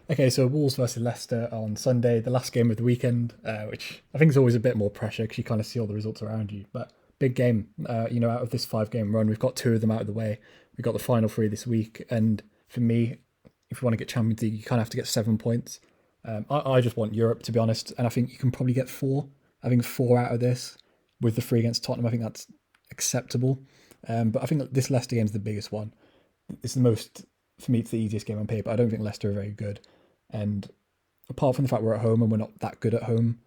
Okay, so Wolves versus Leicester on Sunday, the last game of the weekend, which I think is always a bit more pressure because you kind of see all the results around you. But big game, out of this 5 game run, we've got two of them out of the way. We've got the final three this week, and for me, if you want to get Champions League, you kind of have to get 7 points. I just want Europe, to be honest, and I think you can probably get four. I think four out of this with the three against Tottenham. I think that's acceptable. But I think that this Leicester game is the biggest one. It's the most, for me, it's the easiest game on paper. I don't think Leicester are very good. And apart from the fact we're at home and we're not that good at home,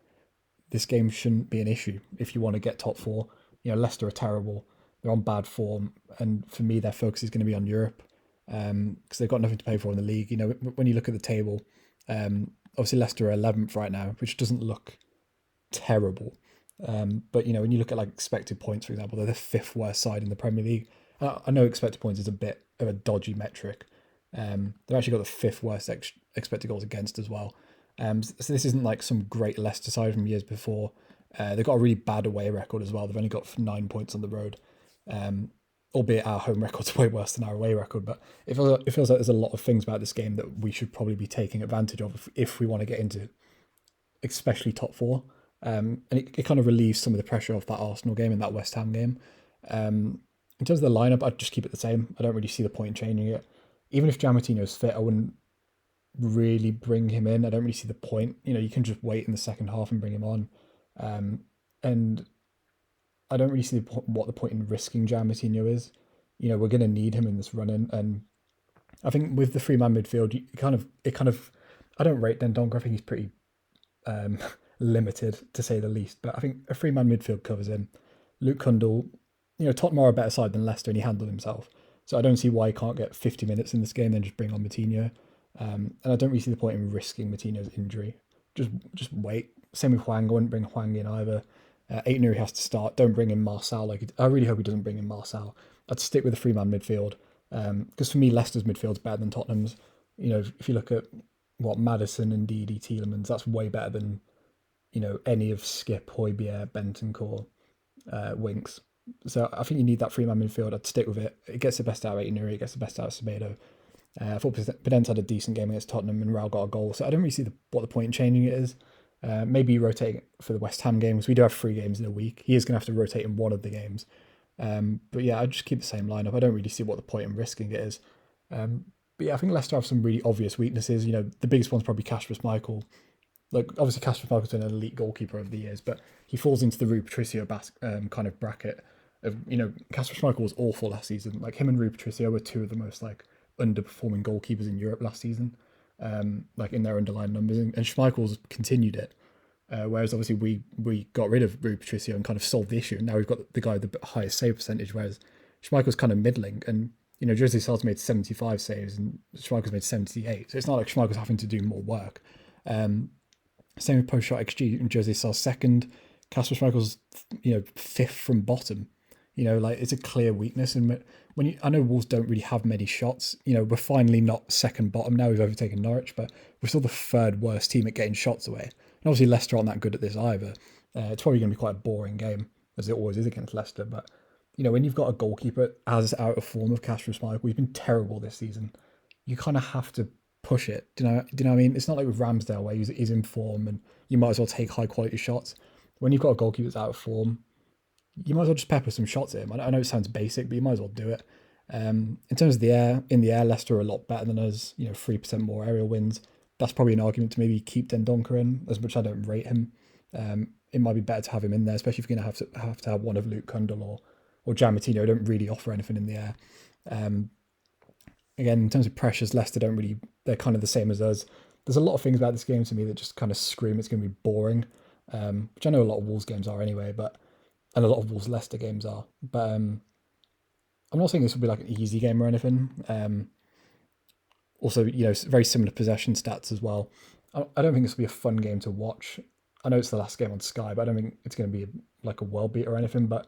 this game shouldn't be an issue if you want to get top four. Leicester are terrible. They're on bad form. And for me, their focus is going to be on Europe because they've got nothing to pay for in the league. When you look at the table, obviously Leicester are 11th right now, which doesn't look terrible. But when you look at like expected points, for example, they're the fifth worst side in the Premier League. I know expected points is a bit of a dodgy metric. They've actually got the fifth worst expected goals against as well. So this isn't like some great Leicester side from years before. They've got a really bad away record as well. They've only got 9 points on the road, albeit our home record's way worse than our away record. But it feels like there's a lot of things about this game that we should probably be taking advantage of if we want to get into, especially top four. And it kind of relieves some of the pressure off that Arsenal game and that West Ham game. In terms of the lineup, I'd just keep it the same. I don't really see the point in changing it. Even if Giammattino's fit, I wouldn't really bring him in. I don't really see the point. You can just wait in the second half and bring him on. And I don't really see what the point in risking Giammattino is. We're going to need him in this run in. And I think with the three-man midfield, I don't rate Dendoncker. I think he's pretty um, limited, to say the least. But I think a three-man midfield covers him. Luke Cundle, Tottenham are a better side than Leicester, and he handled himself. So I don't see why he can't get 50 minutes in this game, then just bring on Matinho. And I don't really see the point in risking Matinho's injury. Just wait. Same with Hwang. I wouldn't bring Hwang in either. Aitner has to start. Don't bring in Marcel. I really hope he doesn't bring in Marcel. I'd stick with a three-man midfield because for me, Leicester's midfield's better than Tottenham's. If you look at what Madison and Didi Tielemans, that's way better than any of Skip, Højbjerg, Bentancur, Winks. So I think you need that three-man midfield. I'd stick with it. It gets the best out of Aitner. It gets the best out of Semedo. I thought Pedence had a decent game against Tottenham and Raul got a goal. So I don't really see what the point in changing it is. Maybe rotating for the West Ham games. We do have 3 games in a week. He is going to have to rotate in one of the games. But yeah, I just keep the same lineup. I don't really see what the point in risking it is. But yeah, I think Leicester have some really obvious weaknesses. The biggest one's probably Kasper Schmeichel. Like, obviously, Kasper Schmeichel's been an elite goalkeeper over the years, but he falls into the Rui Patricio kind of bracket of, Kasper Schmeichel was awful last season. Like, him and Rui Patricio were two of the most, like, underperforming goalkeepers in Europe last season, like, in their underlying numbers. And Schmeichel's continued it. Whereas obviously we got rid of Rui Patricio and kind of solved the issue. And now we've got the guy with the highest save percentage, whereas Schmeichel's kind of middling. And Jose Sal's made 75 saves and Schmeichel's made 78. So it's not like Schmeichel's having to do more work. Same with post shot XG. And Jose Sal's second. Kasper Schmeichel's fifth from bottom. Like, it's a clear weakness. And I know Wolves don't really have many shots. We're finally not second bottom now. We've overtaken Norwich, but we're still the third worst team at getting shots away. And obviously Leicester aren't that good at this either. It's probably going to be quite a boring game, as it always is against Leicester. But when you've got a goalkeeper as out of form of Kasper Schmeichel, he's been terrible this season. You kind of have to push it. Do you know what I mean? It's not like with Ramsdale where he's in form and you might as well take high quality shots. When you've got a goalkeeper that's out of form, you might as well just pepper some shots at him. I know it sounds basic, but you might as well do it. In terms of in the air, Leicester are a lot better than us. 3% more aerial wins. That's probably an argument to maybe keep Dendoncker in, as much as I don't rate him. It might be better to have him in there, especially if you're going to have one of Luke Cundle or Giammattino, who don't really offer anything in the air. Again, in terms of pressures, Leicester they're kind of the same as us. There's a lot of things about this game to me that just kind of scream it's going to be boring, which I know a lot of Wolves games are anyway, and a lot of Wolves Leicester games are. But I'm not saying this will be like an easy game or anything. Also, very similar possession stats as well. I don't think this will be a fun game to watch. I know it's the last game on Sky, but I don't think it's going to be like a world beat or anything. But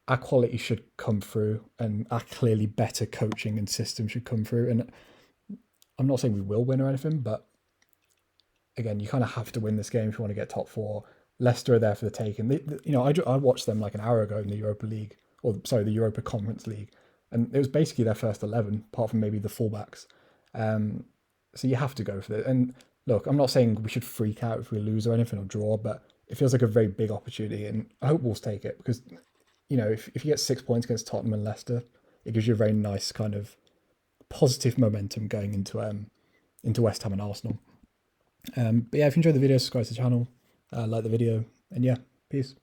our quality should come through, and our clearly better coaching and system should come through. And I'm not saying we will win or anything, but again, you kind of have to win this game if you want to get top four. Leicester are there for the taking. I watched them like an hour ago in the Europa League, the Europa Conference League, and it was basically their first 11, apart from maybe the fullbacks. So you have to go for it. And look, I'm not saying we should freak out if we lose or anything or draw, but it feels like a very big opportunity, and I hope Wolves take it because if you get 6 points against Tottenham and Leicester, it gives you a very nice kind of positive momentum going into West Ham and Arsenal. But yeah, if you enjoyed the video, subscribe to the channel, like the video, and yeah, peace.